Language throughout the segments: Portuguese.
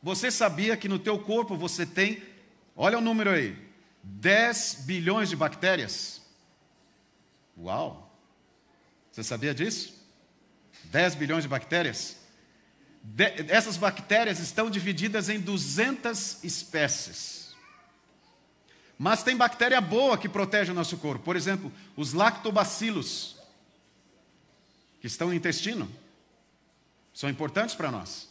Você sabia que no teu corpo você tem, olha o número aí, 10 bilhões de bactérias? Uau! Você sabia disso? 10 bilhões de bactérias? Essas bactérias estão divididas em 200 espécies. Mas tem bactéria boa que protege o nosso corpo. Por exemplo, os lactobacilos, que estão no intestino, são importantes para nós.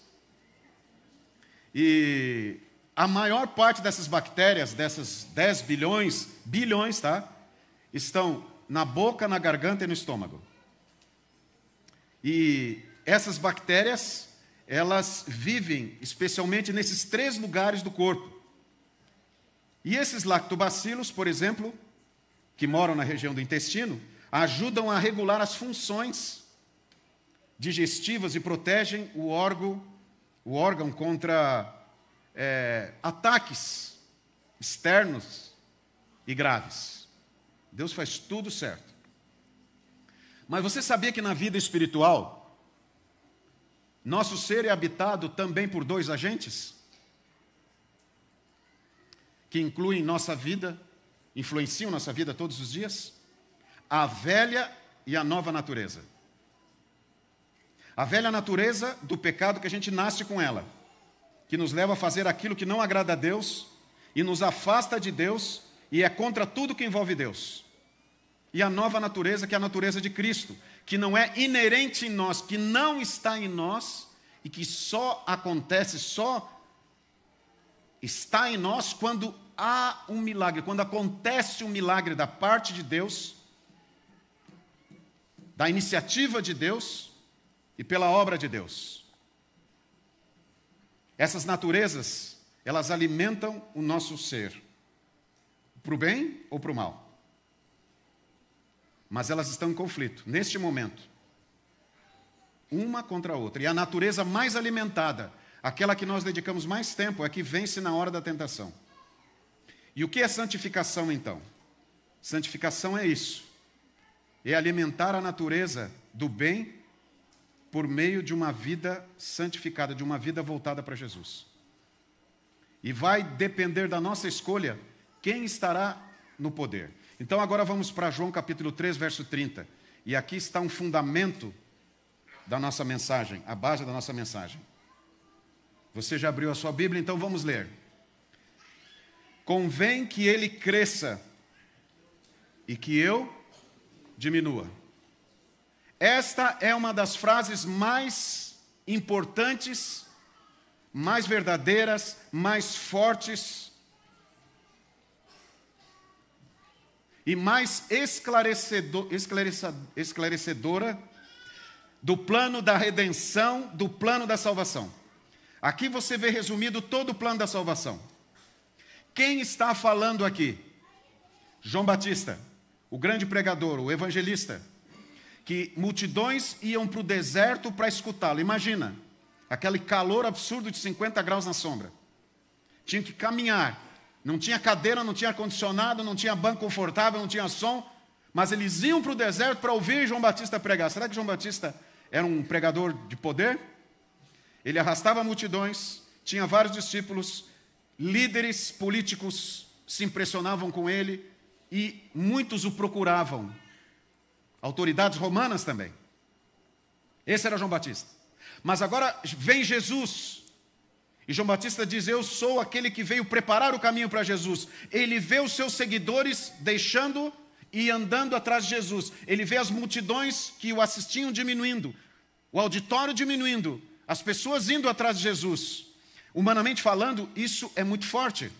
E a maior parte dessas bactérias, dessas 10 bilhões, tá? Estão na boca, na garganta e no estômago. E essas bactérias, elas vivem especialmente nesses 3 lugares do corpo. E esses lactobacilos, por exemplo, que moram na região do intestino, ajudam a regular as funções digestivas e protegem o órgão contra ataques externos e graves. Deus faz tudo certo. Mas você sabia que na vida espiritual, nosso ser é habitado também por 2 agentes? Que incluem nossa vida, influenciam nossa vida todos os dias? A velha e a nova natureza. A velha natureza do pecado que a gente nasce com ela, que nos leva a fazer aquilo que não agrada a Deus e nos afasta de Deus e é contra tudo que envolve Deus. E a nova natureza, que é a natureza de Cristo, que não é inerente em nós, que não está em nós e que só acontece, só está em nós quando há um milagre, quando acontece um milagre da parte de Deus, da iniciativa de Deus e pela obra de Deus. Essas naturezas, elas alimentam o nosso ser, para o bem ou para o mal. Mas elas estão em conflito, neste momento, uma contra a outra. E a natureza mais alimentada, aquela que nós dedicamos mais tempo, é que vence na hora da tentação. E o que é santificação, então? Santificação é isso. É alimentar a natureza do bem por meio de uma vida santificada, de uma vida voltada para Jesus. E vai depender da nossa escolha quem estará no poder. Então agora vamos para João capítulo 3, verso 30. E aqui está um fundamento da nossa mensagem, a base da nossa mensagem. Você já abriu a sua Bíblia, então vamos ler. Convém que ele cresça e que eu diminua. Esta é uma das frases mais importantes, mais verdadeiras, mais fortes e mais esclarecedora do plano da redenção, do plano da salvação. Aqui você vê resumido todo o plano da salvação. Quem está falando aqui? João Batista, o grande pregador, o evangelista, que multidões iam para o deserto para escutá-lo. Imagina, aquele calor absurdo de 50 graus na sombra. Tinha que caminhar. Não tinha cadeira, não tinha ar-condicionado, não tinha banco confortável, não tinha som. Mas eles iam para o deserto para ouvir João Batista pregar. Será que João Batista era um pregador de poder? Ele arrastava multidões, tinha vários discípulos, líderes políticos se impressionavam com ele e muitos o procuravam. Autoridades romanas também. Esse era João Batista. Mas agora vem Jesus. E João Batista diz, eu sou aquele que veio preparar o caminho para Jesus. Ele vê os seus seguidores deixando e andando atrás de Jesus. Ele vê as multidões que o assistiam diminuindo. O auditório diminuindo. As pessoas indo atrás de Jesus. Humanamente falando, isso é muito forte.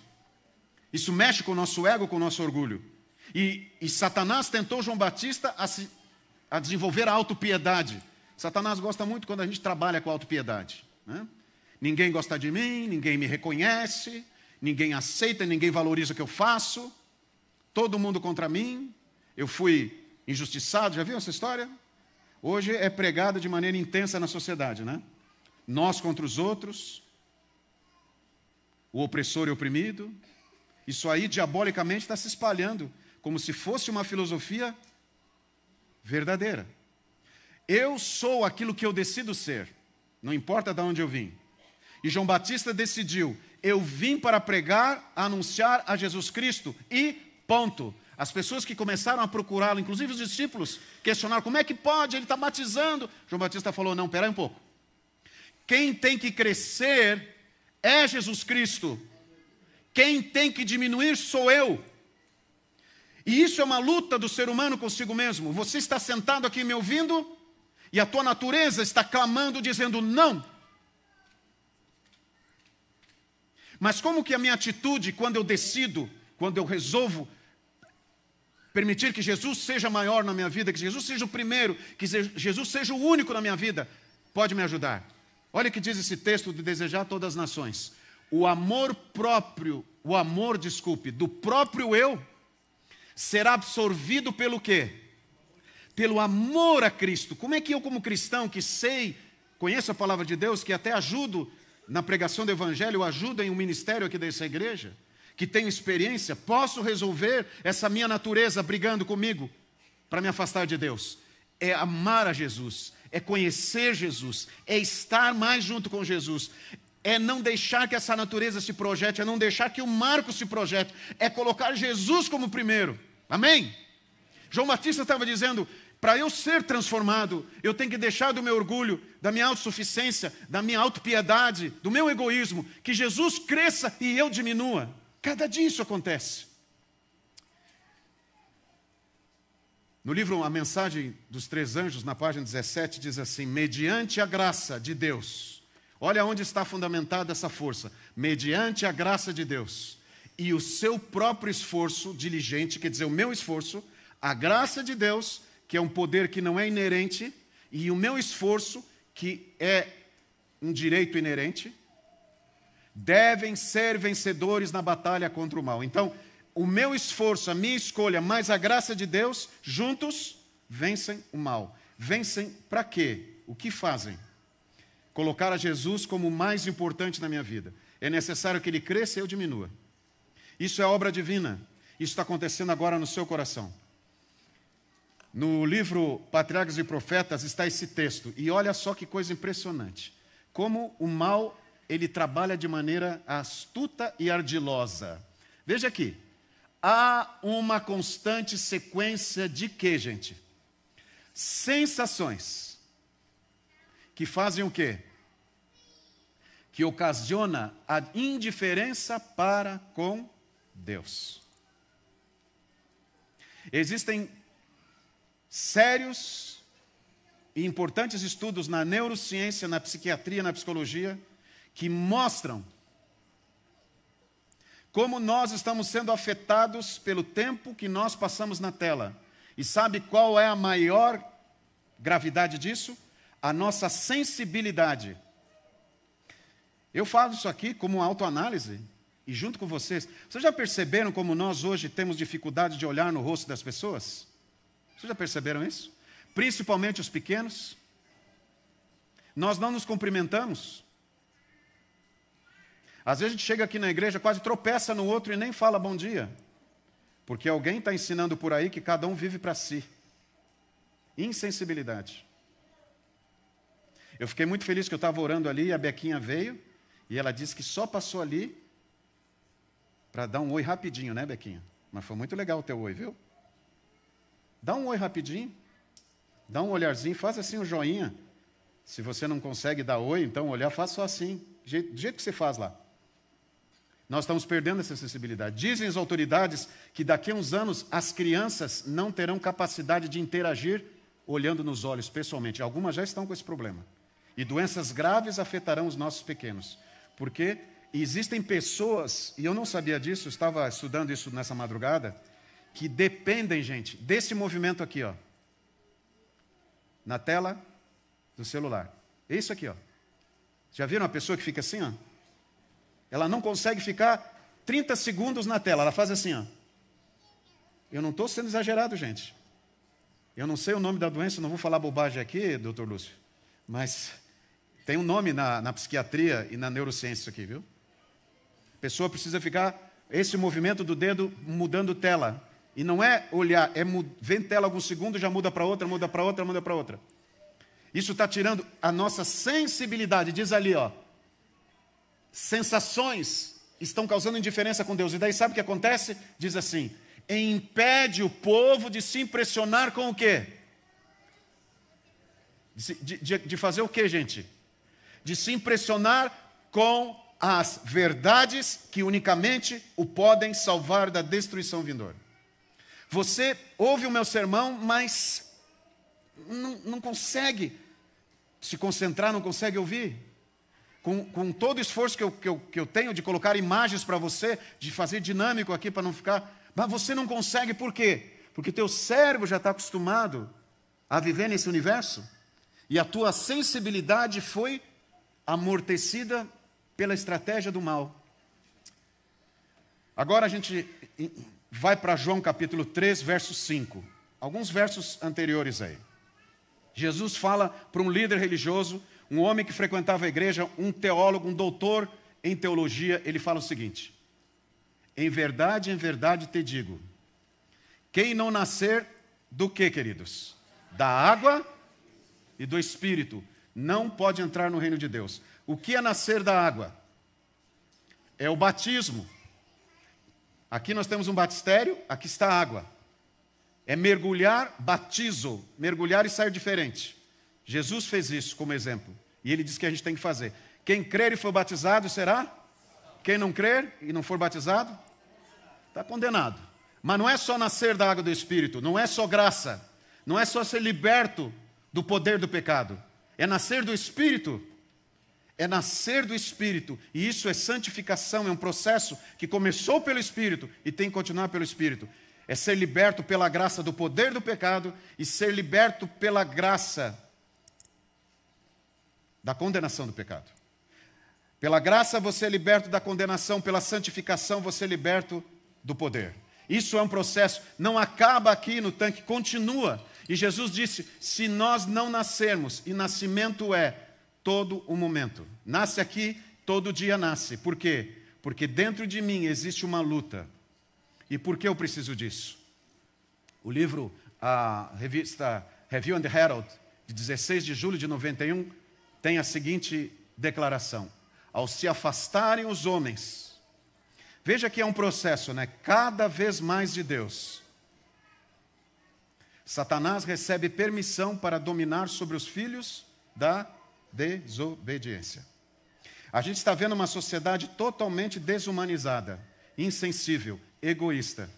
Isso mexe com o nosso ego, com o nosso orgulho. E Satanás tentou João Batista a desenvolver a autopiedade. Satanás gosta muito quando a gente trabalha com a autopiedade, né? Ninguém gosta de mim, ninguém me reconhece, ninguém aceita, ninguém valoriza o que eu faço, todo mundo contra mim, eu fui injustiçado, já viu essa história? Hoje é pregada de maneira intensa na sociedade, né? Nós contra os outros, o opressor e o oprimido, isso aí diabolicamente está se espalhando, como se fosse uma filosofia verdadeira. Eu sou aquilo que eu decido ser, não importa de onde eu vim. E João Batista decidiu: eu vim para pregar, anunciar a Jesus Cristo e ponto. As pessoas que começaram a procurá-lo, inclusive os discípulos, questionaram: como é que pode? Ele está batizando. João Batista falou: não, peraí um pouco. Quem tem que crescer é Jesus Cristo. Quem tem que diminuir sou eu. E isso é uma luta do ser humano consigo mesmo. Você está sentado aqui me ouvindo e a tua natureza está clamando, dizendo não. Mas como que a minha atitude, quando eu decido, quando eu resolvo permitir que Jesus seja maior na minha vida, que Jesus seja o primeiro, que Jesus seja o único na minha vida, pode me ajudar? Olha o que diz esse texto de desejar todas as nações. O amor próprio, do próprio eu, será absorvido pelo quê? Pelo amor a Cristo. Como é que eu, como cristão, que sei, conheço a palavra de Deus, que até ajudo na pregação do Evangelho, ajudo em um ministério aqui dessa igreja, que tenho experiência, posso resolver essa minha natureza brigando comigo para me afastar de Deus? É amar a Jesus, é conhecer Jesus, é estar mais junto com Jesus, é não deixar que essa natureza se projete, é não deixar que o Marcos se projete, é colocar Jesus como primeiro. Amém? João Batista estava dizendo: para eu ser transformado, eu tenho que deixar do meu orgulho, da minha autossuficiência, da minha autopiedade, do meu egoísmo, que Jesus cresça e eu diminua. Cada dia isso acontece. No livro A Mensagem dos Três Anjos, na página 17, diz assim: mediante a graça de Deus, olha onde está fundamentada essa força, mediante a graça de Deus, e o seu próprio esforço diligente, quer dizer, o meu esforço, a graça de Deus, que é um poder que não é inerente, e o meu esforço, que é um direito inerente, devem ser vencedores na batalha contra o mal. Então, o meu esforço, a minha escolha, mais a graça de Deus, juntos, vencem o mal. Vencem para quê? O que fazem? Colocar a Jesus como o mais importante na minha vida. É necessário que Ele cresça e eu diminua. Isso é obra divina. Isso está acontecendo agora no seu coração. No livro Patriarcas e Profetas está esse texto. E olha só que coisa impressionante. Como o mal, ele trabalha de maneira astuta e ardilosa. Veja aqui. Há uma constante sequência de quê, gente? Sensações. Que fazem o quê? Que ocasiona a indiferença para com Deus. Existem sérios e importantes estudos na neurociência, na psiquiatria, na psicologia, que mostram como nós estamos sendo afetados pelo tempo que nós passamos na tela. E sabe qual é a maior gravidade disso? A nossa sensibilidade. Eu falo isso aqui como autoanálise e junto com vocês. Vocês já perceberam como nós hoje temos dificuldade de olhar no rosto das pessoas? Vocês já perceberam isso? Principalmente os pequenos. Nós não nos cumprimentamos. Às vezes a gente chega aqui na igreja, quase tropeça no outro e nem fala bom dia. Porque alguém está ensinando por aí que cada um vive para si. Insensibilidade. Eu fiquei muito feliz que eu estava orando ali e a Bequinha veio e ela disse que só passou ali para dar um oi rapidinho, né, Bequinha? Mas foi muito legal o teu oi, viu? Dá um oi rapidinho, dá um olharzinho, faz assim um joinha. Se você não consegue dar oi, então olhar, faz só assim, do jeito que você faz lá. Nós estamos perdendo essa sensibilidade. Dizem as autoridades que daqui a uns anos as crianças não terão capacidade de interagir olhando nos olhos pessoalmente. Algumas já estão com esse problema. E doenças graves afetarão os nossos pequenos. Porque existem pessoas, e eu não sabia disso, eu estava estudando isso nessa madrugada, que dependem, gente, desse movimento aqui, ó, na tela do celular. É isso aqui, ó. Já viram uma pessoa que fica assim, ó? Ela não consegue ficar 30 segundos na tela, ela faz assim, ó. Eu não estou sendo exagerado, gente. Eu não sei o nome da doença, não vou falar bobagem aqui, doutor Lúcio, mas tem um nome na psiquiatria e na neurociência isso aqui, viu? A pessoa precisa ficar, esse movimento do dedo mudando tela. E não é olhar, é ver tela alguns segundos, já muda para outra, muda para outra, muda para outra. Isso está tirando a nossa sensibilidade, diz ali, ó. sensações estão causando indiferença com Deus. E daí sabe o que acontece? Diz assim: impede o povo de se impressionar com o quê? De fazer o quê, gente? De se impressionar com as verdades que unicamente o podem salvar da destruição vindoura. Você ouve o meu sermão, mas não consegue se concentrar, não consegue ouvir. Com todo o esforço que eu tenho de colocar imagens para você, de fazer dinâmico aqui para não ficar... Mas você não consegue, por quê? Porque teu cérebro já está acostumado a viver nesse universo e a tua sensibilidade foi amortecida pela estratégia do mal. Agora a gente vai para João capítulo 3, verso 5. Alguns versos anteriores aí. Jesus fala para um líder religioso, um homem que frequentava a igreja, um teólogo, um doutor em teologia. Ele fala o seguinte: em verdade te digo, quem não nascer do que, queridos? Da água e do Espírito, não pode entrar no reino de Deus. O que é nascer da água? É o batismo. Aqui nós temos um batistério, aqui está a água. É mergulhar, batizo, mergulhar e sair diferente. Jesus fez isso como exemplo. E ele disse que a gente tem que fazer. Quem crer e for batizado será? Quem não crer e não for batizado? Está condenado. Mas não é só nascer da água do Espírito, não é só graça, não é só ser liberto do poder do pecado. É nascer do Espírito. É nascer do Espírito. E isso é santificação, é um processo que começou pelo Espírito e tem que continuar pelo Espírito. É ser liberto pela graça do poder do pecado e ser liberto pela graça da condenação do pecado. Pela graça você é liberto da condenação, pela santificação você é liberto do poder. Isso é um processo, não acaba aqui no tanque, continua. E Jesus disse, se nós não nascermos, e nascimento é todo o momento. Nasce aqui, todo dia nasce. Por quê? Porque dentro de mim existe uma luta. E por que eu preciso disso? O livro, a revista Review and Herald, de 16 de julho de 91, tem a seguinte declaração: ao se afastarem os homens, veja que é um processo, né? Cada vez mais de Deus, Satanás recebe permissão para dominar sobre os filhos da desobediência. A gente está vendo uma sociedade totalmente desumanizada, insensível, egoísta.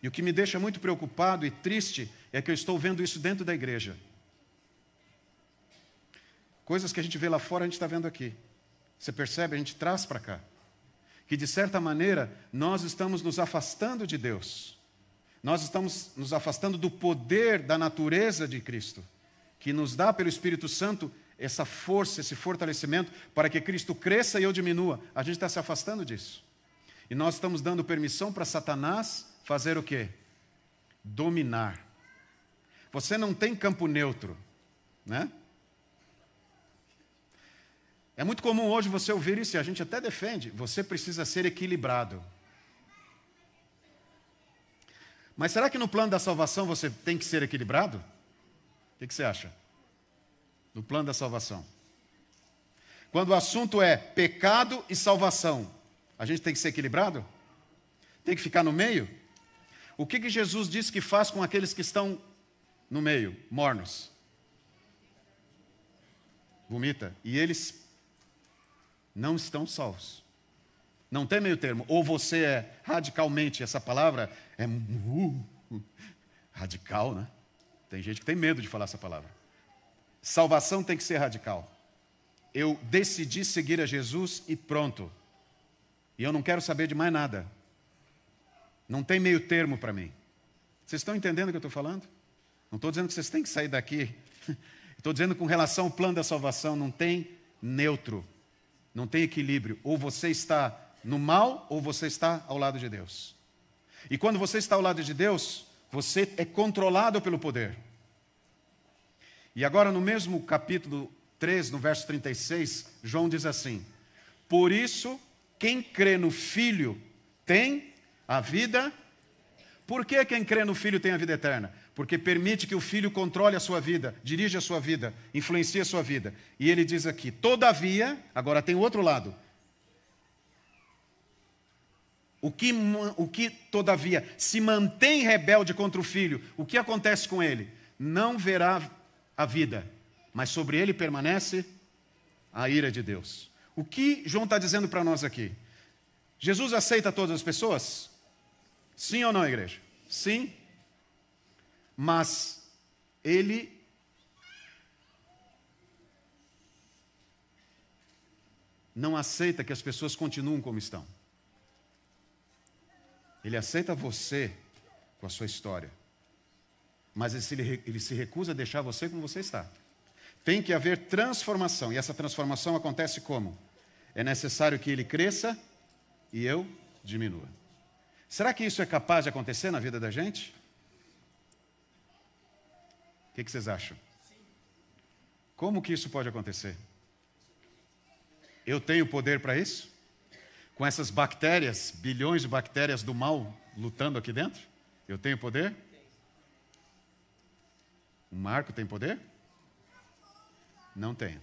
E o que me deixa muito preocupado e triste é que eu estou vendo isso dentro da igreja. Coisas que a gente vê lá fora, a gente está vendo aqui. Você percebe? A gente traz para cá. Que, de certa maneira, nós estamos nos afastando de Deus. Nós estamos nos afastando do poder da natureza de Cristo, que nos dá pelo Espírito Santo essa força, esse fortalecimento, para que Cristo cresça e eu diminua. A gente está se afastando disso. E nós estamos dando permissão para Satanás fazer o quê? Dominar. Você não tem campo neutro, né? É muito comum hoje você ouvir isso, e a gente até defende, você precisa ser equilibrado. Mas será que no plano da salvação você tem que ser equilibrado? O que você acha? No plano da salvação. Quando o assunto é pecado e salvação, a gente tem que ser equilibrado? Tem que ficar no meio? O que Jesus disse que faz com aqueles que estão no meio, mornos? Vomita. E eles não estão salvos. Não tem meio termo. Ou você é radicalmente, essa palavra é radical, né? Tem gente que tem medo de falar essa palavra. Salvação tem que ser radical. Eu decidi seguir a Jesus e pronto. E eu não quero saber de mais nada. Não tem meio termo para mim. Vocês estão entendendo o que eu estou falando? Não estou dizendo que vocês têm que sair daqui. Estou dizendo com relação ao plano da salvação, não tem neutro. Não tem equilíbrio. Ou você está no mal, ou você está ao lado de Deus. E quando você está ao lado de Deus, você é controlado pelo poder. E agora no mesmo capítulo 3, no verso 36, João diz assim: por isso, quem crê no Filho tem a vida. Por que quem crê no Filho tem a vida eterna? Porque permite que o Filho controle a sua vida, dirija a sua vida, influencie a sua vida. E ele diz aqui, todavia, agora tem o outro lado, o que todavia se mantém rebelde contra o Filho, o que acontece com ele? Não verá a vida, mas sobre ele permanece a ira de Deus. O que João está dizendo para nós aqui? Jesus aceita todas as pessoas? Sim ou não, igreja? Sim. Mas ele não aceita que as pessoas continuem como estão. Ele aceita você com a sua história. Mas ele se recusa a deixar você como você está. Tem que haver transformação. E essa transformação acontece como? É necessário que ele cresça e eu diminua. Será que isso é capaz de acontecer na vida da gente? O que vocês acham? Como que isso pode acontecer? Eu tenho poder para isso? Com essas bactérias, bilhões de bactérias do mal lutando aqui dentro? Eu tenho poder? O Marco tem poder? Não tenho.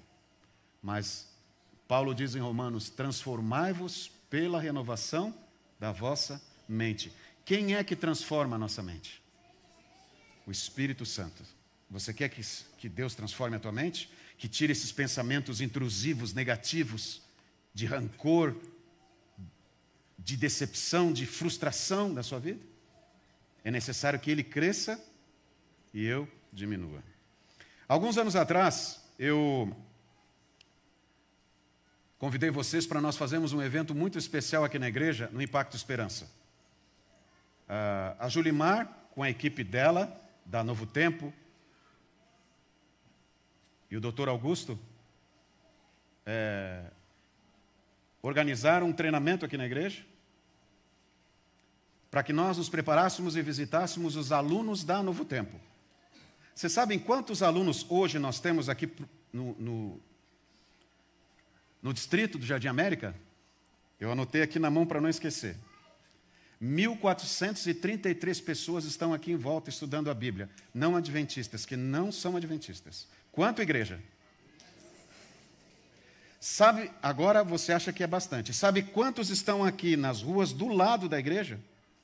Mas Paulo diz em Romanos: transformai-vos pela renovação da vossa mente. Quem é que transforma a nossa mente? O Espírito Santo. Você quer que Deus transforme a tua mente? Que tire esses pensamentos intrusivos, negativos, de rancor, de decepção, de frustração da sua vida? É necessário que ele cresça e eu diminua. Alguns anos atrás, eu convidei vocês para nós fazermos um evento muito especial aqui na igreja, no Impacto Esperança. A Julimar, com a equipe dela, da Novo Tempo, e o Dr. Augusto, organizaram um treinamento aqui na igreja, para que nós nos preparássemos e visitássemos os alunos da Novo Tempo. Vocês sabem quantos alunos hoje nós temos aqui no distrito do Jardim América? Eu anotei aqui na mão para não esquecer. 1.433 pessoas estão aqui em volta estudando a Bíblia, não adventistas, que não são adventistas. Quanto, igreja? Sabe, agora você acha que é bastante. Sabe quantos estão aqui nas ruas do lado da igreja?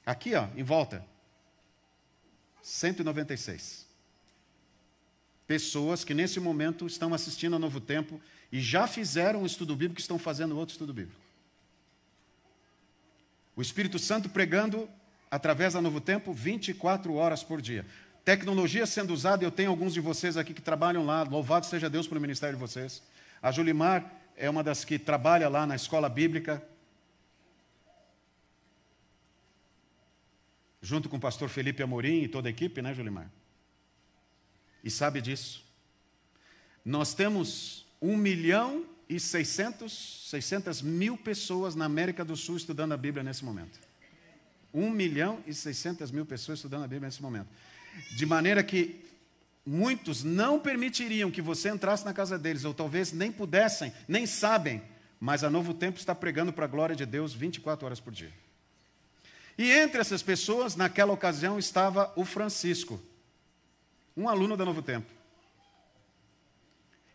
Aqui, ó, em volta. 196. Pessoas que nesse momento estão assistindo a Novo Tempo e já fizeram um estudo bíblico e estão fazendo outro estudo bíblico. O Espírito Santo pregando através da Novo Tempo 24 horas por dia. Tecnologia sendo usada, eu tenho alguns de vocês aqui que trabalham lá, louvado seja Deus pelo ministério de vocês. A Julimar é uma das que trabalha lá na escola bíblica, junto com o pastor Felipe Amorim e toda a equipe, né, Julimar? E sabe disso. Nós temos 1.600.000 pessoas na América do Sul estudando a Bíblia nesse momento. 1.600.000 pessoas estudando a Bíblia nesse momento. De maneira que muitos não permitiriam que você entrasse na casa deles, ou talvez nem pudessem, nem sabem, mas a Novo Tempo está pregando para a glória de Deus 24 horas por dia. E entre essas pessoas, naquela ocasião, estava o Francisco, um aluno da Novo Tempo.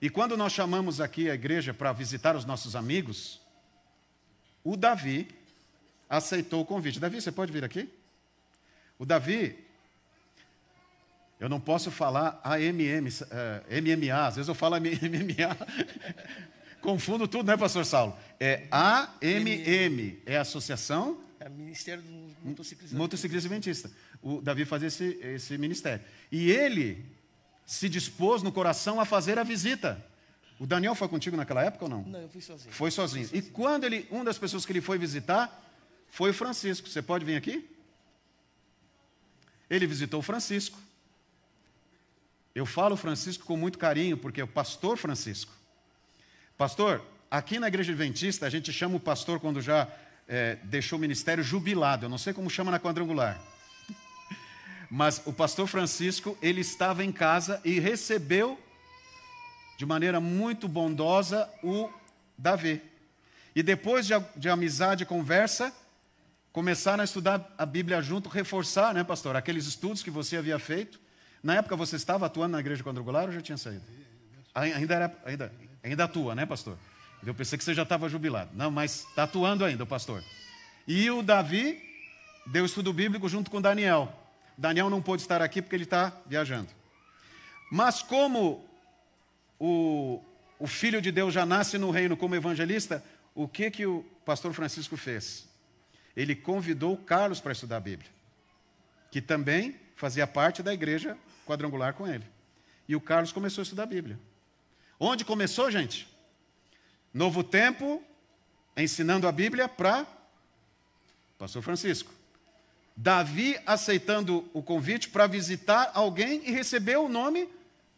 E quando nós chamamos aqui a igreja para visitar os nossos amigos, o Davi aceitou o convite. Davi, você pode vir aqui? O Davi, eu não posso falar MMA, às vezes eu falo MMA, confundo tudo, né, pastor Saulo? É AMM, é a Associação... É o Ministério do Motociclista. Motociclista Adventista. O Davi fazia esse ministério. E ele se dispôs no coração a fazer a visita. O Daniel foi contigo naquela época ou não? Não, eu fui sozinho. Foi sozinho. E quando uma das pessoas que ele foi visitar foi o Francisco. Você pode vir aqui? Ele visitou o Francisco. Eu falo Francisco com muito carinho, porque é o pastor Francisco. Pastor, aqui na igreja adventista, a gente chama o pastor quando já deixou o ministério jubilado. Eu não sei como chama na quadrangular. Mas o pastor Francisco, ele estava em casa e recebeu, de maneira muito bondosa, o Davi. E depois de amizade e conversa, começaram a estudar a Bíblia junto, reforçar, né, pastor, aqueles estudos que você havia feito. Na época você estava atuando na igreja quadrangular ou já tinha saído? Ainda atua, né, pastor? Eu pensei que você já estava jubilado. Não, mas está atuando ainda, o pastor. E o Davi deu estudo bíblico junto com Daniel. Daniel não pôde estar aqui porque ele está viajando. Mas como o Filho de Deus já nasce no reino como evangelista, o que o pastor Francisco fez? Ele convidou o Carlos para estudar a Bíblia, que também fazia parte da igreja quadrangular com ele. E o Carlos começou a estudar a Bíblia. Onde começou, gente? Novo Tempo, ensinando a Bíblia para pastor Francisco. Davi aceitando o convite para visitar alguém e recebeu o nome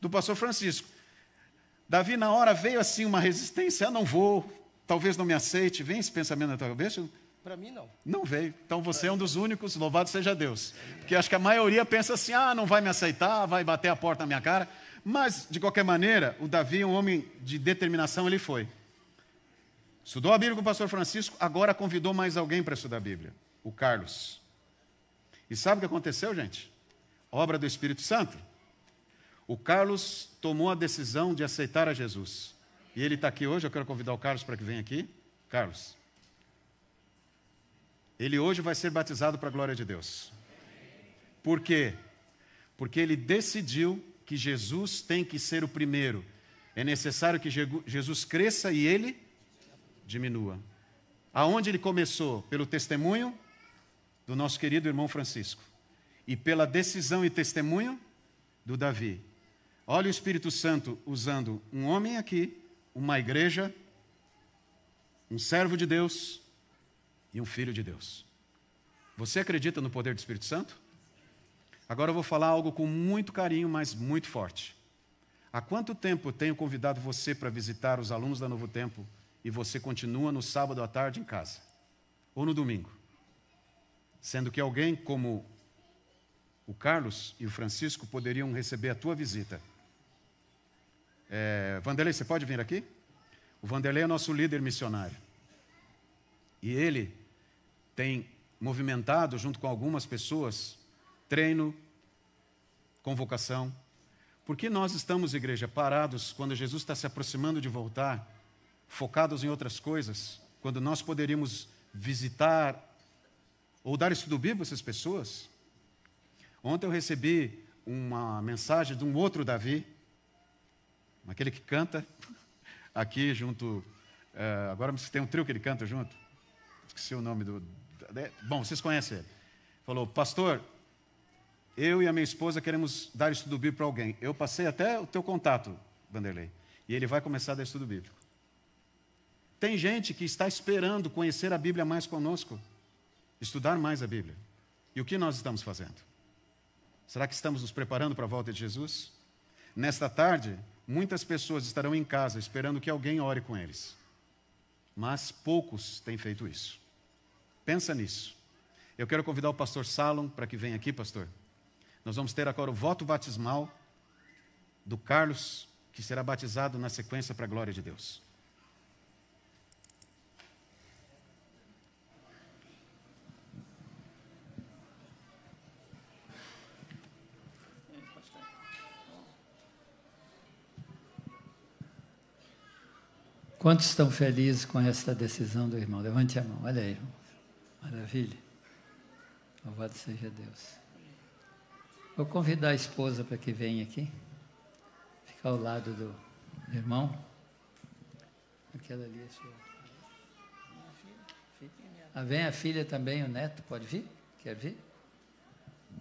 do pastor Francisco. Davi, na hora, veio assim uma resistência: não vou, talvez não me aceite. Vem esse pensamento na tua cabeça? Para mim, não. Não veio. Então você é um dos únicos, louvado seja Deus. Porque acho que a maioria pensa assim: não vai me aceitar, vai bater a porta na minha cara. Mas, de qualquer maneira, o Davi, um homem de determinação, ele foi. Estudou a Bíblia com o pastor Francisco, agora convidou mais alguém para estudar a Bíblia, o Carlos. E sabe o que aconteceu, gente? Obra do Espírito Santo. O Carlos tomou a decisão de aceitar a Jesus. E ele está aqui hoje, eu quero convidar o Carlos para que venha aqui. Carlos. Ele hoje vai ser batizado para a glória de Deus. Por quê? Porque ele decidiu que Jesus tem que ser o primeiro. É necessário que Jesus cresça e ele diminua. Aonde ele começou? Pelo testemunho do nosso querido irmão Francisco. E pela decisão e testemunho do Davi. Olha o Espírito Santo usando um homem aqui, uma igreja, um servo de Deus e um filho de Deus. Você acredita no poder do Espírito Santo? Agora eu vou falar algo com muito carinho, mas muito forte. Há quanto tempo eu tenho convidado você para visitar os alunos da Novo Tempo e você continua no sábado à tarde em casa? Ou no domingo? Sendo que alguém como o Carlos e o Francisco poderiam receber a tua visita. Vanderlei, você pode vir aqui? O Vanderlei é nosso líder missionário. E ele tem movimentado, junto com algumas pessoas, treino, convocação. Por que nós estamos, igreja, parados quando Jesus está se aproximando de voltar, focados em outras coisas, quando nós poderíamos visitar ou dar estudo bíblico a essas pessoas? Ontem eu recebi uma mensagem de um outro Davi, aquele que canta aqui junto. Agora tem um trio que ele canta junto. Esqueci o nome do. Bom, vocês conhecem ele. Falou: pastor, eu e a minha esposa queremos dar estudo bíblico para alguém. Eu passei até o teu contato, Vanderlei. E ele vai começar a dar estudo bíblico. Tem gente que está esperando conhecer a Bíblia mais conosco, estudar mais a Bíblia. E o que nós estamos fazendo? Será que estamos nos preparando para a volta de Jesus? Nesta tarde, muitas pessoas estarão em casa esperando que alguém ore com eles. Mas poucos têm feito isso. Pensa nisso. Eu quero convidar o pastor Salom para que venha aqui, pastor. Nós vamos ter agora o voto batismal do Carlos, que será batizado na sequência para a glória de Deus. Quantos estão felizes com esta decisão do irmão? Levante a mão, olha aí, irmão. Maravilha. Louvado seja Deus. Vou convidar a esposa para que venha aqui, ficar ao lado do irmão. Aquela ali é sua. Vem a filha também, o neto, pode vir? Quer vir?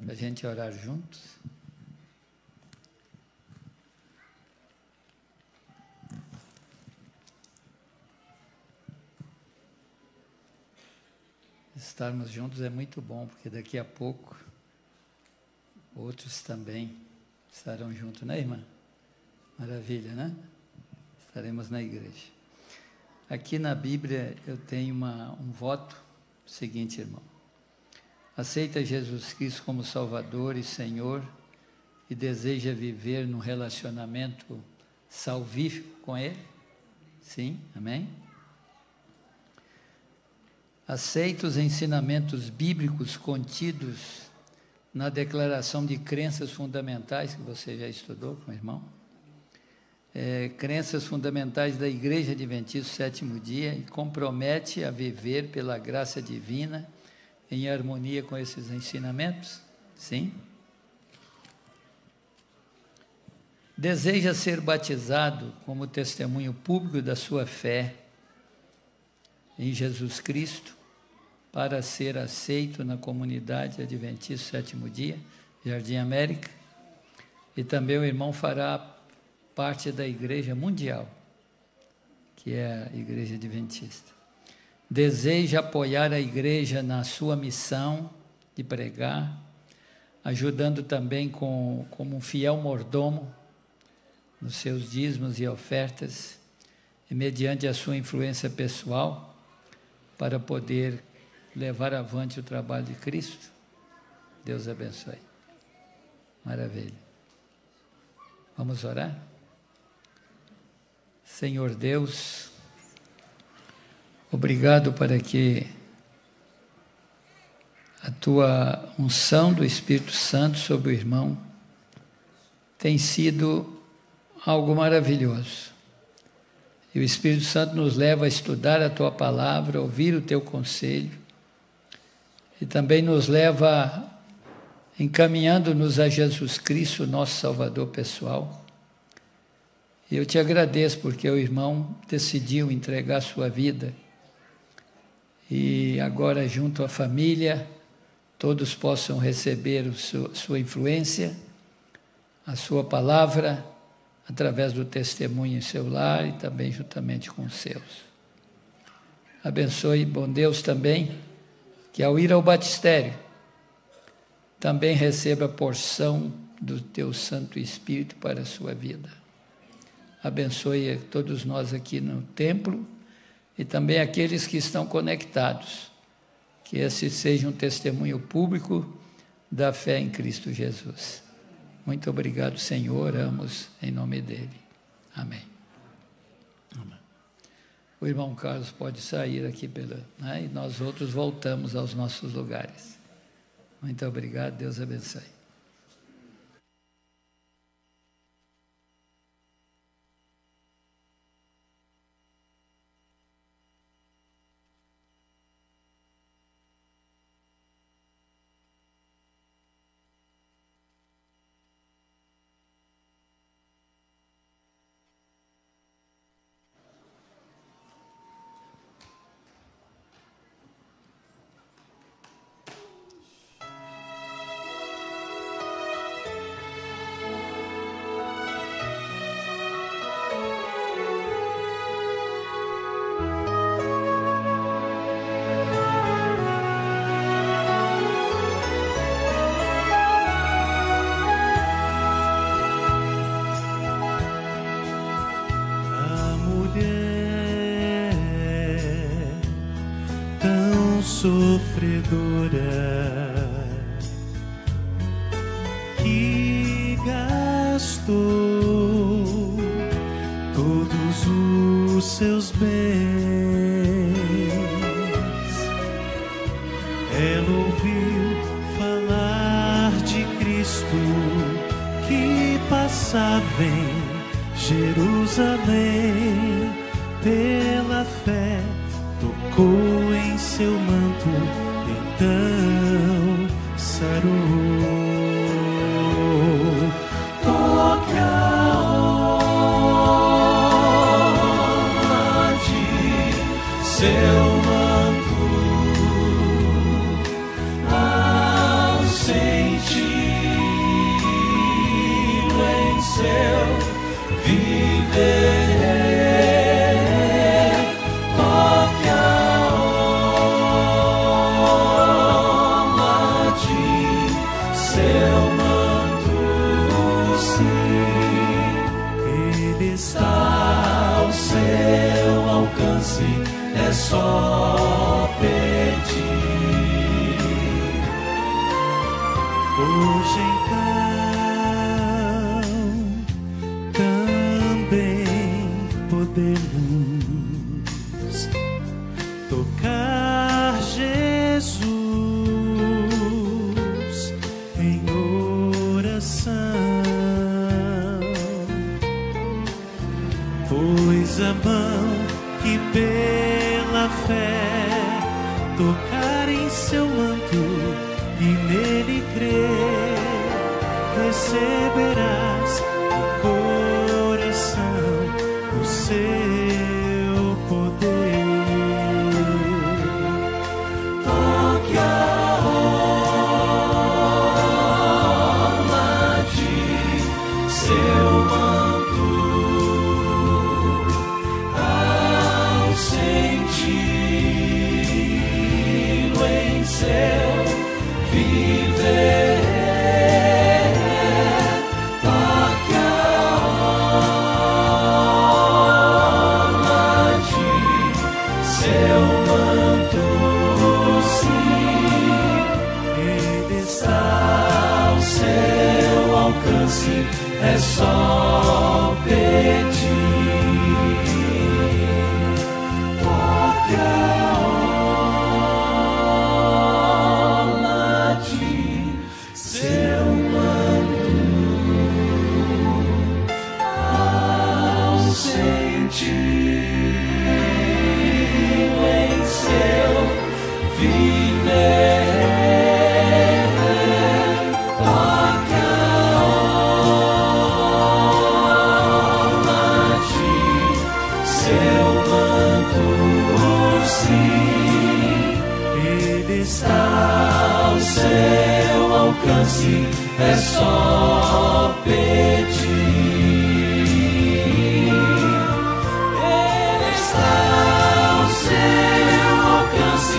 Para a gente orar juntos. Estarmos juntos é muito bom, porque daqui a pouco outros também estarão juntos, né, irmã? Maravilha, né? Estaremos na igreja. Aqui na Bíblia eu tenho um voto seguinte, irmão. Aceita Jesus Cristo como Salvador e Senhor e deseja viver num relacionamento salvífico com Ele? Sim, amém? Aceita os ensinamentos bíblicos contidos na declaração de crenças fundamentais que você já estudou com o irmão? crenças fundamentais da Igreja Adventista do Sétimo Dia e compromete a viver pela graça divina em harmonia com esses ensinamentos? Sim. Deseja ser batizado como testemunho público da sua fé em Jesus Cristo para ser aceito na comunidade Adventista do Sétimo Dia, Jardim América, e também o irmão fará parte da Igreja Mundial, que é a Igreja Adventista. Deseja apoiar a Igreja na sua missão de pregar, ajudando também como um fiel mordomo nos seus dízimos e ofertas, e mediante a sua influência pessoal, para poder levar avante o trabalho de Cristo. Deus abençoe. Maravilha. Vamos orar? Senhor Deus, obrigado para que a tua unção do Espírito Santo sobre o irmão tem sido algo maravilhoso. E o Espírito Santo nos leva a estudar a tua palavra, a ouvir o teu conselho, e também nos leva encaminhando-nos a Jesus Cristo, nosso Salvador pessoal. E eu te agradeço porque o irmão decidiu entregar sua vida, e agora junto à família, todos possam receber sua influência, a sua palavra, através do testemunho em seu lar e também juntamente com os seus. Abençoe, bom Deus, também, que ao ir ao batistério, também receba a porção do teu Santo Espírito para a sua vida. Abençoe a todos nós aqui no templo e também aqueles que estão conectados, que esse seja um testemunho público da fé em Cristo Jesus. Muito obrigado, Senhor, oramos em nome dele. Amém. Amém. O irmão Carlos pode sair aqui, e nós outros voltamos aos nossos lugares. Muito obrigado, Deus abençoe. Sofredora que gastou todos os seus bens, ela ouviu falar de Cristo que passava em Jerusalém, pela fé tocou em seu manto, então sarou. Toque a orla de seu manto, ao senti-lo em seu viver. tocar em seu manto e nele crer, receberás no coração o seu poder. Toque a orla de seu manto, ao senti-lo em seu viver. É só pedir. Toque a orla de seu manto, ao sentir em seu viver. Ao seu alcance é só pedir. Ele está ao seu alcance,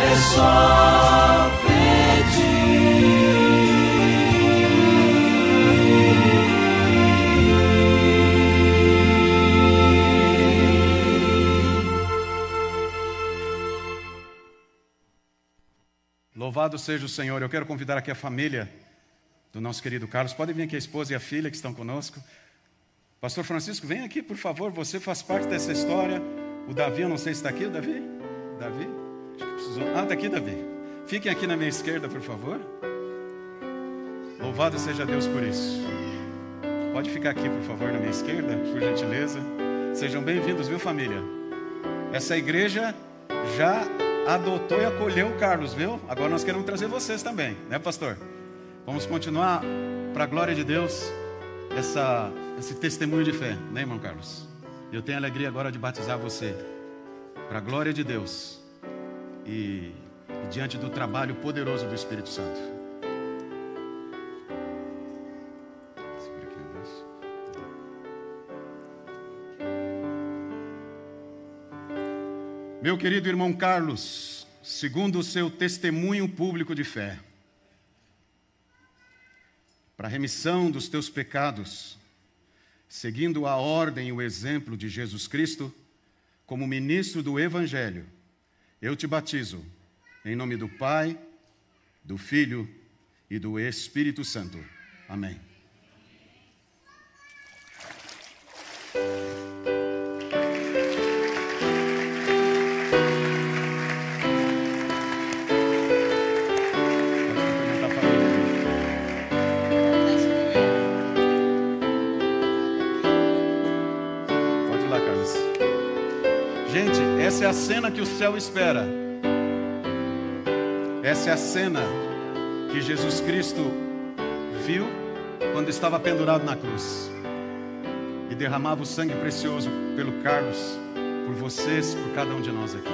é só Louvado seja o Senhor. Eu quero convidar aqui a família do nosso querido Carlos. Podem vir aqui a esposa e a filha que estão conosco. Pastor Francisco, vem aqui, por favor. Você faz parte dessa história. O Davi, eu não sei se está aqui, o Davi? Davi? Acho que precisou. Ah, está aqui, Davi. Fiquem aqui na minha esquerda, por favor. Louvado seja Deus por isso. Pode ficar aqui, por favor, na minha esquerda, por gentileza. Sejam bem-vindos, viu, família? Essa igreja já adotou e acolheu o Carlos, viu? Agora nós queremos trazer vocês também, né, pastor? Vamos continuar, para a glória de Deus, esse testemunho de fé, né, irmão Carlos? Eu tenho a alegria agora de batizar você, para a glória de Deus e diante do trabalho poderoso do Espírito Santo. Meu querido irmão Carlos, segundo o seu testemunho público de fé, para a remissão dos teus pecados, seguindo a ordem e o exemplo de Jesus Cristo, como ministro do Evangelho, eu te batizo em nome do Pai, do Filho e do Espírito Santo. Amém. Essa é a cena que o céu espera. Essa é a cena que Jesus Cristo viu quando estava pendurado na cruz e derramava o sangue precioso pelo Carlos, por vocês, por cada um de nós aqui.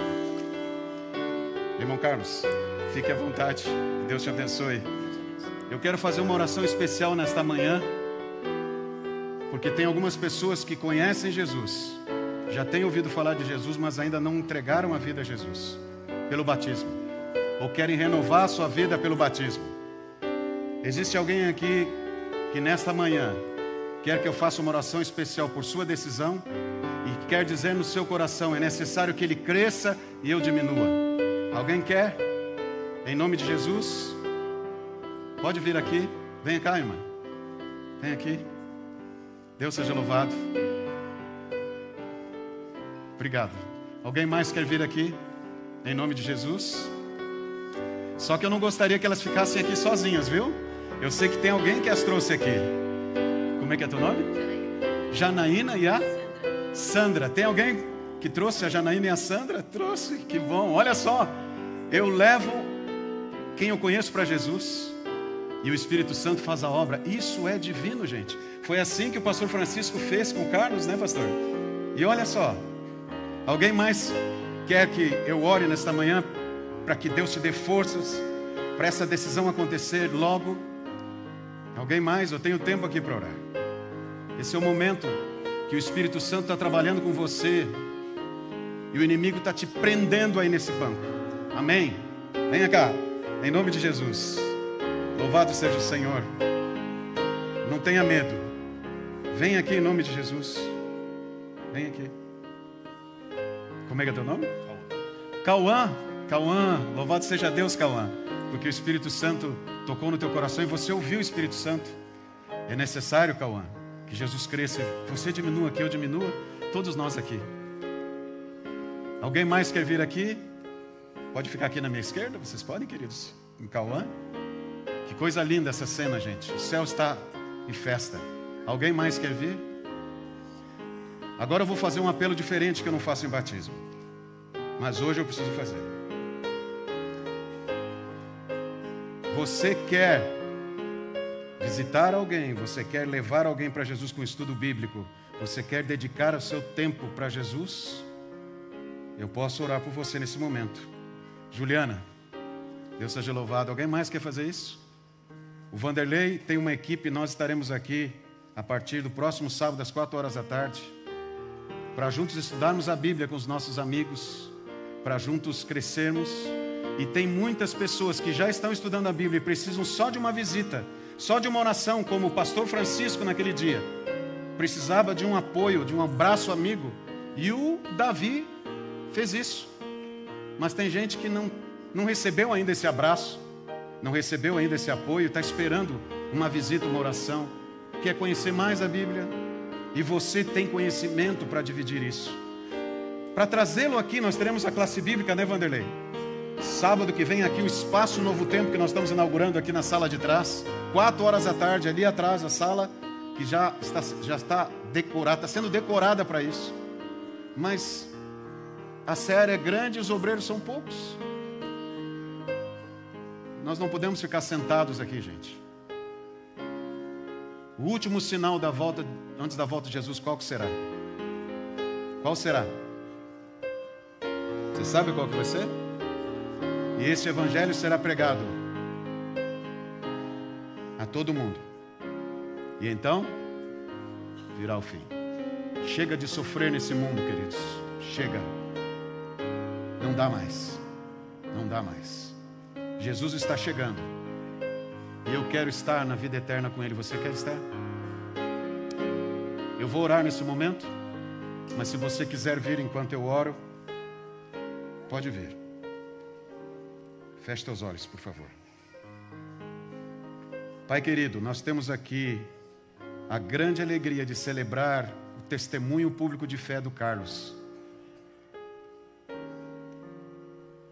Irmão Carlos, fique à vontade, que Deus te abençoe. Eu quero fazer uma oração especial nesta manhã, porque tem algumas pessoas que conhecem Jesus, já têm ouvido falar de Jesus, mas ainda não entregaram a vida a Jesus pelo batismo, ou querem renovar a sua vida pelo batismo. Existe alguém aqui que nesta manhã quer que eu faça uma oração especial por sua decisão e quer dizer no seu coração: é necessário que ele cresça e eu diminua. Alguém quer? Em nome de Jesus? Pode vir aqui. Vem cá, irmã. Vem aqui. Deus seja louvado. Obrigado. Alguém mais quer vir aqui? Em nome de Jesus? Só que eu não gostaria que elas ficassem aqui sozinhas, viu? Eu sei que tem alguém que as trouxe aqui. Como é que é teu nome? Janaína e a Sandra. Tem alguém que trouxe a Janaína e a Sandra? Trouxe, que bom. Olha só, Eu levo quem eu conheço para Jesus e o Espírito Santo faz a obra. Isso é divino, gente. Foi assim que o pastor Francisco fez com o Carlos, né, pastor? E olha só, alguém mais quer que eu ore nesta manhã para que Deus te dê forças para essa decisão acontecer logo? Alguém mais? Eu tenho tempo aqui para orar. Esse é o momento que o Espírito Santo está trabalhando com você e o inimigo está te prendendo aí nesse banco. Amém? Venha cá, em nome de Jesus. Louvado seja o Senhor. Não tenha medo. Vem aqui em nome de Jesus. Vem aqui. Como é que é teu nome? Cauã. Cauã. Louvado seja Deus, Cauã. Porque o Espírito Santo tocou no teu coração e você ouviu o Espírito Santo. É necessário, Cauã, que Jesus cresça. Você diminua, que eu diminua. Todos nós aqui. Alguém mais quer vir aqui? Pode ficar aqui na minha esquerda. Vocês podem, queridos? Em Cauã. Que coisa linda essa cena, gente. O céu está em festa. Alguém mais quer vir? Agora eu vou fazer um apelo diferente que eu não faço em batismo. Mas hoje eu preciso fazer. Você quer visitar alguém, você quer levar alguém para Jesus com estudo bíblico, você quer dedicar o seu tempo para Jesus? Eu posso orar por você nesse momento. Juliana, Deus seja louvado. Alguém mais quer fazer isso? O Vanderlei tem uma equipe, nós estaremos aqui a partir do próximo sábado às 4 horas da tarde, para juntos estudarmos a Bíblia com os nossos amigos, para juntos crescermos. E tem muitas pessoas que já estão estudando a Bíblia e precisam só de uma visita, só de uma oração, como o pastor Francisco naquele dia. Precisava de um apoio, de um abraço amigo. E o Davi fez isso. Mas tem gente que não recebeu ainda esse abraço, não recebeu ainda esse apoio, está esperando uma visita, uma oração, quer conhecer mais a Bíblia. E você tem conhecimento para dividir isso. Para trazê-lo aqui, nós teremos a classe bíblica, né, Vanderlei? Sábado que vem aqui, o Espaço Novo Tempo, que nós estamos inaugurando aqui na sala de trás. 4 horas da tarde, ali atrás, a sala que já está decorada, está sendo decorada para isso. Mas a série é grande e os obreiros são poucos. Nós não podemos ficar sentados aqui, gente. O último sinal da volta, antes da volta de Jesus, qual que será? Qual será? Você sabe qual que vai ser? E esse evangelho será pregado a todo mundo. E então virá o fim. Chega de sofrer nesse mundo, queridos. Chega. Não dá mais. Não dá mais. Jesus está chegando. E eu quero estar na vida eterna com Ele. Você quer estar? Eu vou orar nesse momento. Mas se você quiser vir enquanto eu oro, pode vir. Feche teus olhos, por favor. Pai querido, nós temos aqui a grande alegria de celebrar o testemunho público de fé do Carlos.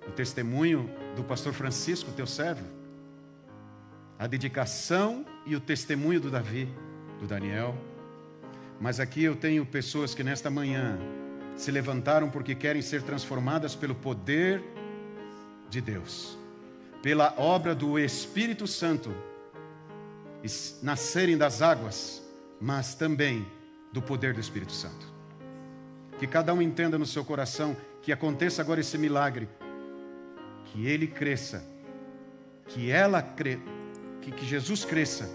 O testemunho do pastor Francisco, teu servo. A dedicação e o testemunho do Davi, do Daniel. Mas aqui eu tenho pessoas que nesta manhã se levantaram porque querem ser transformadas pelo poder de Deus, pela obra do Espírito Santo, e nascerem das águas, mas também do poder do Espírito Santo. Que cada um entenda no seu coração que aconteça agora esse milagre, que ele cresça, que ela cresça, que Jesus cresça,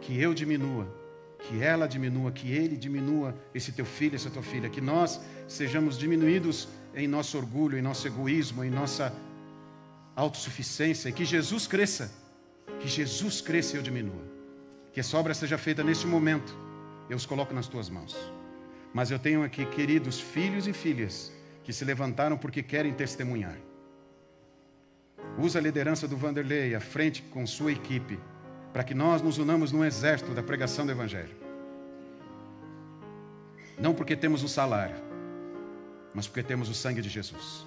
que eu diminua, que ela diminua, que ele diminua, esse teu filho, essa tua filha, que nós sejamos diminuídos em nosso orgulho, em nosso egoísmo, em nossa autossuficiência, e que Jesus cresça e eu diminua. Que essa obra seja feita neste momento, eu os coloco nas tuas mãos. Mas eu tenho aqui queridos filhos e filhas que se levantaram porque querem testemunhar. Usa a liderança do Vanderlei à frente com sua equipe, para que nós nos unamos num exército da pregação do Evangelho. Não porque temos um salário, mas porque temos o sangue de Jesus.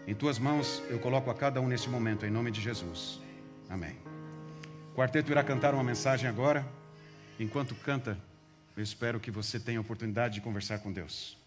Em tuas mãos eu coloco a cada um neste momento, em nome de Jesus. Amém. O quarteto irá cantar uma mensagem agora. Enquanto canta, eu espero que você tenha a oportunidade de conversar com Deus.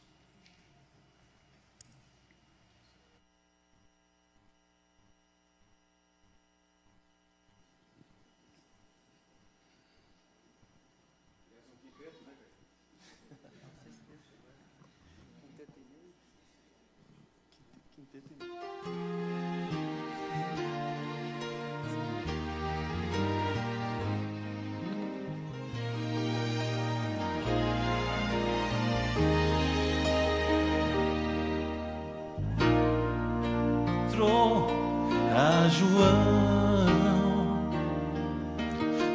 mostrou a João.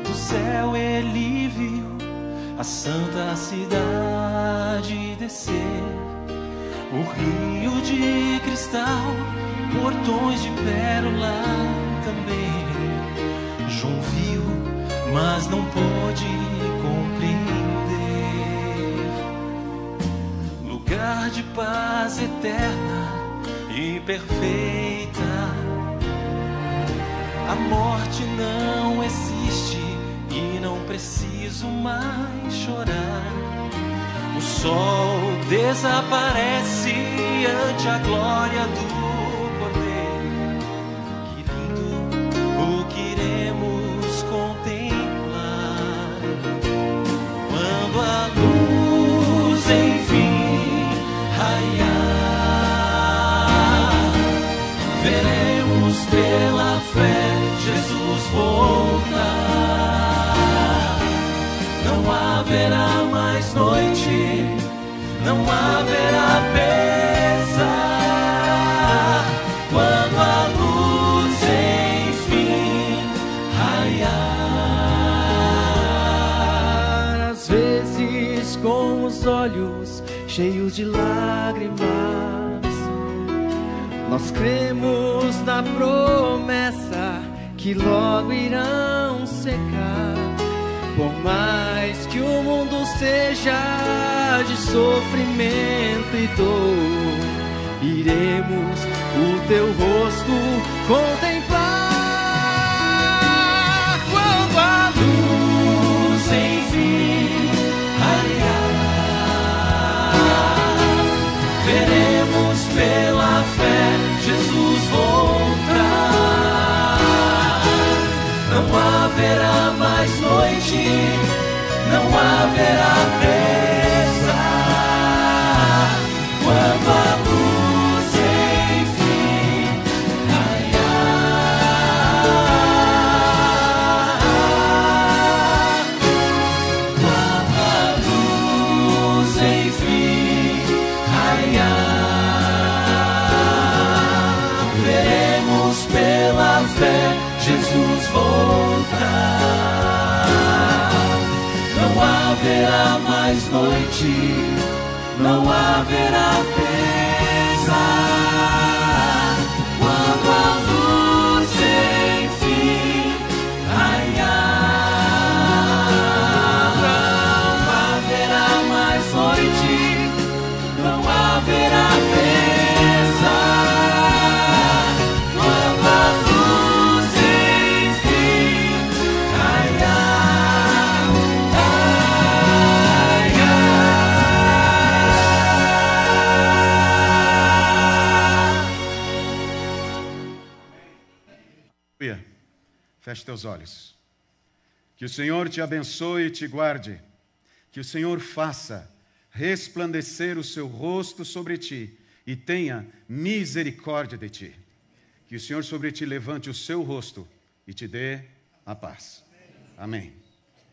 Do céu ele viu a santa cidade descer, o rio de cristal, portões de pérola também. João viu, mas não pôde compreender. Lugar de paz eterna e perfeita. A morte não existe e não preciso mais chorar. O sol desaparece ante a glória do Cordeiro. Que lindo o que iremos contemplar quando a luz enfim raiar. Veremos pela fé Jesus voltar. Não haverá mais noite, não haverá pesar, quando a luz enfim raiar. Às vezes com os olhos cheios de lágrimas, nós cremos na promessa que logo irão secar. Por mais que o mundo seja de sofrimento e dor, iremos o teu rosto contemplar. Quando a luz enfim raiar, veremos pela fé Jesus voltar. Não haverá mais noite, não haverá pesar, quando a luz enfim raiar. Quando a luz enfim raiar, veremos pela fé Jesus voltar. Não haverá mais noite, não haverá pesar, quando a luz enfim raiar. Não haverá mais noite, não haverá pesar, quando a luz enfim raiar. Feche teus olhos. Que o Senhor te abençoe e te guarde. Que o Senhor faça resplandecer o seu rosto sobre ti e tenha misericórdia de ti. Que o Senhor sobre ti levante o seu rosto e te dê a paz. Amém.